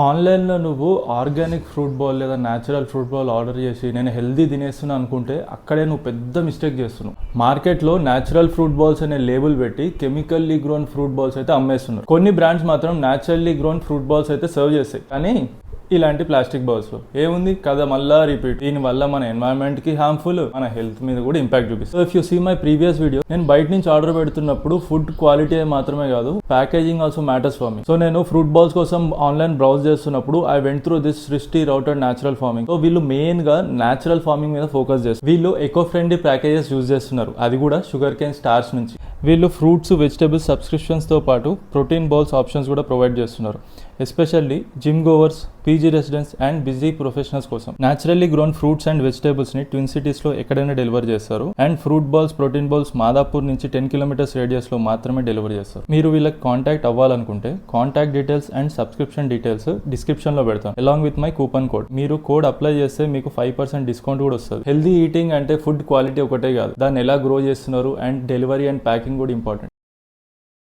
ఆన్లైన్లో నువ్వు organic fruit ball లేదా న్యాచురల్ ఫ్రూట్ బాల్ ఆర్డర్ చేసి నేను హెల్దీ తినేస్తున్నా అనుకుంటే అక్కడే నువ్వు పెద్ద మిస్టేక్ చేస్తున్నావు. మార్కెట్లో న్యాచురల్ ఫ్రూట్ బాల్స్ అనే లేబుల్ పెట్టి కెమికల్లీ గ్రోన్ ఫ్రూట్ బాల్స్ అయితే అమ్మేస్తున్నారు. కొన్ని బ్రాండ్స్ మాత్రం న్యాచురల్లీ గ్రోన్ ఫ్రూట్ బాల్స్ అయితే సర్వ్ చేస్తాయి, కానీ ఇలాంటి ప్లాస్టిక్ బౌల్స్ లో ఏముంది కదా మళ్ళా రిపీట్. దీని వల్ల మన ఎన్వైరన్మెంట్ కి హార్మ్ఫుల్, మన హెల్త్ మీద కూడా ఇంపాక్ట్ చూపిస్తుంది. If you see my previous video, నేను బయట నుంచి ఆర్డర్ పెడుతున్నప్పుడు ఫుడ్ క్వాలిటీ మాత్రమే కాదు, packaging also matters for me. So నేను ఫ్రూట్ బాల్స్ కోసం ఆన్లైన్ బ్రౌజ్ చేస్తున్నప్పుడు I went through this Srishti rooted natural farming. So వీళ్ళు మెయిన్ గా న్యాచురల్ ఫార్మింగ్ మీద ఫోకస్ చేస్తారు. వీళ్ళు ఎకో ఫ్రెండ్లీ ప్యాకేజెస్ యూజ్ చేస్తున్నారు, అది కూడా షుగర్ కేన్ స్టార్చ్ నుంచి. వీళ్ళు ఫ్రూట్స్ వెజిటబుల్స్ సబ్స్క్రిప్షన్స్ తో పాటు ప్రోటీన్ బౌల్స్ ఆప్షన్స్ కూడా ప్రొవైడ్ చేస్తున్నారు, especially gym goers, PG residents and busy professionals కోసం. Naturally grown fruits and vegetables ని ట్విన్ సిటీస్ లో ఎక్కడైనా డెలివర్ చేస్తారు. And fruit balls, protein balls Madhapur నుంచి 10 కిలోమీటర్స్ రేడియస్ లో మాత్రమే డెలివర్ చేస్తారు. మీరు వీళ్ళకి కాంటాక్ట్ అవ్వాలనుకుంటే contact details and subscription details description లో పెడతాను, along with my coupon code. మీరు కోడ్ అప్లై చేస్తే మీకు 5% డిస్కౌంట్ కూడా వస్తుంది. హెల్దీ ఈటింగ్ అంటే ఫుడ్ క్వాలిటీ ఒకటే కాదు, దాన్ని ఎలా గ్రో చేస్తున్నారు అండ్ డెలివరీ అండ్ ప్యాకింగ్ కూడా ఇంపార్టెంట్.